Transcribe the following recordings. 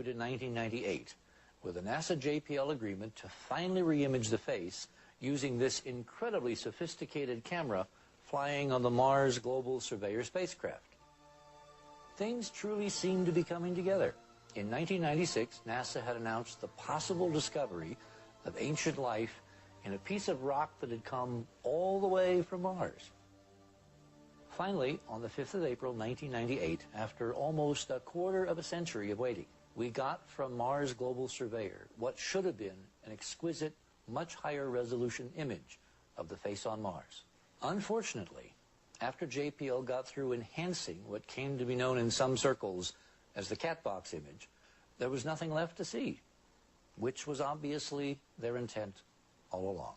issued in 1998 with a NASA JPL agreement to finally reimage the face using this incredibly sophisticated camera flying on the Mars Global Surveyor spacecraft. Things truly seem to be coming together. In 1996, NASA had announced the possible discovery of ancient life in a piece of rock that had come all the way from Mars. Finally, on the 5th of April, 1998, after almost a quarter of a century of waiting, we got from Mars Global Surveyor what should have been an exquisite, much higher resolution image of the face on Mars. Unfortunately, after JPL got through enhancing what came to be known in some circles as the cat box image, there was nothing left to see, which was obviously their intent all along.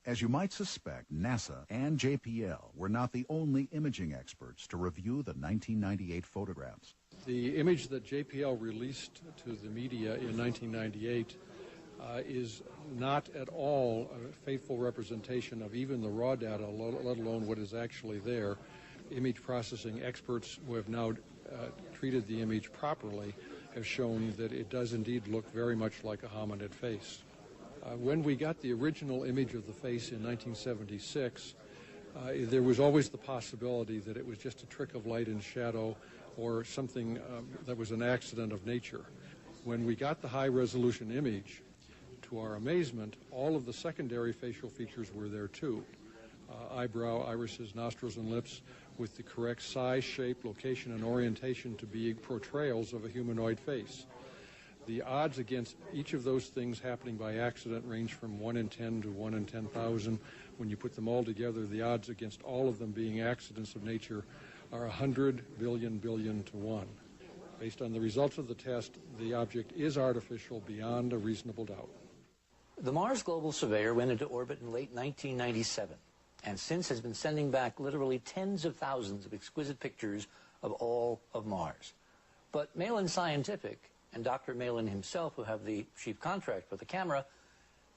As you might suspect, NASA and JPL were not the only imaging experts to review the 1998 photographs. The image that JPL released to the media in 1998 is not at all a faithful representation of even the raw data, let alone what is actually there. Image processing experts who have now treated the image properly have shown that it does indeed look very much like a hominid face. When we got the original image of the face in 1976, there was always the possibility that it was just a trick of light and shadow or something that was an accident of nature. When we got the high-resolution image, to our amazement, all of the secondary facial features were there too. Eyebrow, irises, nostrils, and lips with the correct size, shape, location, and orientation to be portrayals of a humanoid face. The odds against each of those things happening by accident range from 1 in 10 to 1 in 10,000. When you put them all together, the odds against all of them being accidents of nature are 100 billion to 1. Based on the results of the test, the object is artificial beyond a reasonable doubt. The Mars Global Surveyor went into orbit in late 1997, and since has been sending back literally tens of thousands of exquisite pictures of all of Mars. But Malin Scientific and Dr. Malin himself, who have the chief contract for the camera,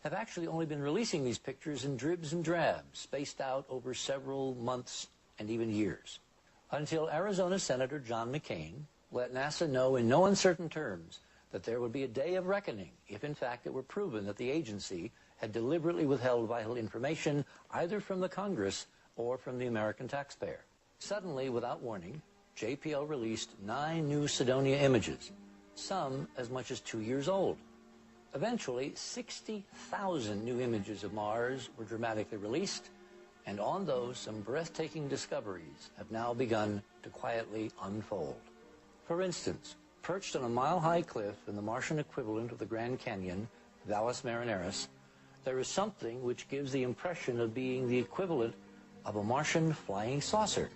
have actually only been releasing these pictures in dribs and drabs, spaced out over several months and even years. Until Arizona Senator John McCain let NASA know in no uncertain terms that there would be a day of reckoning if in fact it were proven that the agency had deliberately withheld vital information either from the Congress or from the American taxpayer. Suddenly, without warning, JPL released 9 new Cydonia images, some as much as 2 years old. Eventually, 60,000 new images of Mars were dramatically released, and on those, some breathtaking discoveries have now begun to quietly unfold. For instance, perched on a mile-high cliff in the Martian equivalent of the Grand Canyon, Valles Marineris, there is something which gives the impression of being the equivalent of a Martian flying saucer.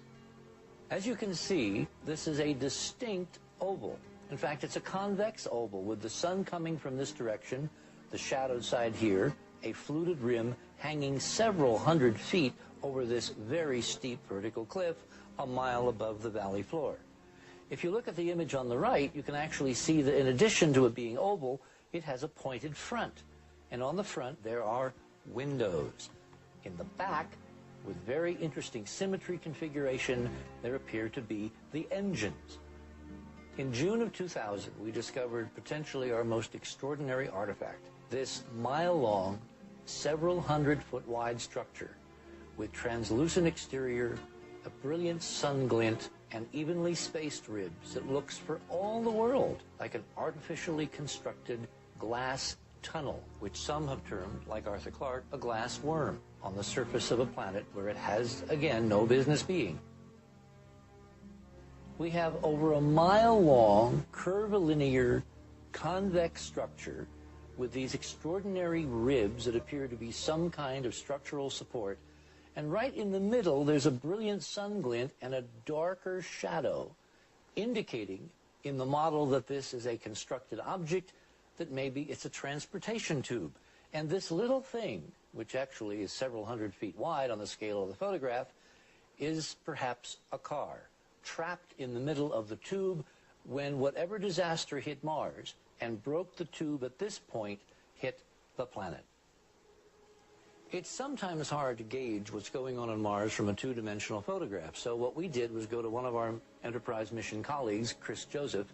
As you can see, this is a distinct oval. In fact, it's a convex oval with the sun coming from this direction, the shadowed side here, a fluted rim hanging several hundred feet over this very steep vertical cliff a mile above the valley floor. If you look at the image on the right, you can actually see that in addition to it being oval, it has a pointed front. And on the front, there are windows. In the back, with very interesting symmetry configuration, there appear to be the engines. In June of 2000, we discovered potentially our most extraordinary artifact, this mile-long, several hundred-foot-wide structure with translucent exterior, a brilliant sun glint, and evenly spaced ribs that looks for all the world like an artificially constructed glass tunnel, which some have termed, like Arthur Clarke, a glass worm on the surface of a planet where it has, again, no business being. We have over a mile-long, curvilinear, convex structure with these extraordinary ribs that appear to be some kind of structural support. And right in the middle, there's a brilliant sun glint and a darker shadow, indicating in the model that this is a constructed object, that maybe it's a transportation tube. And this little thing, which actually is several hundred feet wide on the scale of the photograph, is perhaps a car, trapped in the middle of the tube when whatever disaster hit Mars and broke the tube at this point hit the planet. It's sometimes hard to gauge what's going on Mars from a two-dimensional photograph, so what we did was go to one of our Enterprise mission colleagues, Chris Joseph,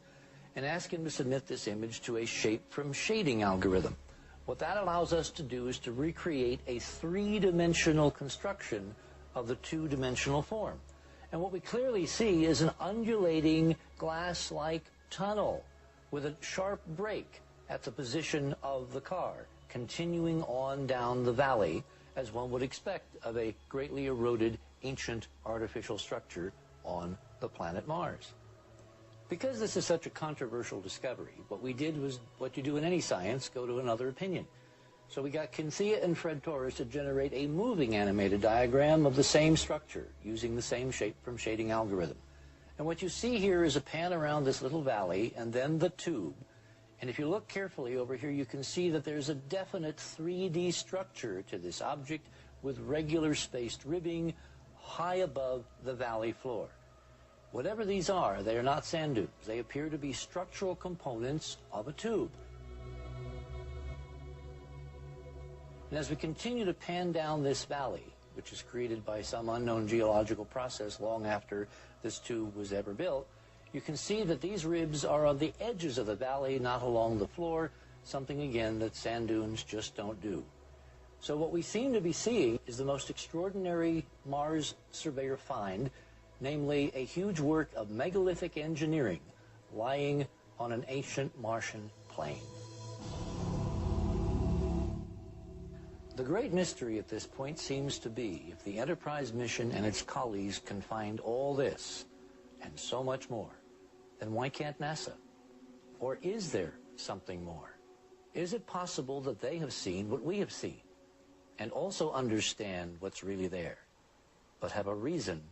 and ask him to submit this image to a shape from shading algorithm. What that allows us to do is to recreate a three-dimensional construction of the two-dimensional form. And what we clearly see is an undulating glass-like tunnel with a sharp break at the position of the car, continuing on down the valley, as one would expect of a greatly eroded ancient artificial structure on the planet Mars. Because this is such a controversial discovery, what we did was what you do in any science, go to another opinion. So we got Kinthea and Fred Torres to generate a moving animated diagram of the same structure using the same shape from shading algorithm. And what you see here is a pan around this little valley and then the tube. And if you look carefully over here, you can see that there's a definite 3D structure to this object with regular spaced ribbing high above the valley floor. Whatever these are, they are not sand dunes. They appear to be structural components of a tube. And as we continue to pan down this valley, which is created by some unknown geological process long after this tube was ever built, you can see that these ribs are on the edges of the valley, not along the floor, something again that sand dunes just don't do. So what we seem to be seeing is the most extraordinary Mars surveyor find, namely a huge work of megalithic engineering lying on an ancient Martian plain. The great mystery at this point seems to be if the Enterprise mission and its colleagues can find all this and so much more, then why can't NASA? Or is there something more? Is it possible that they have seen what we have seen and also understand what's really there, but have a reason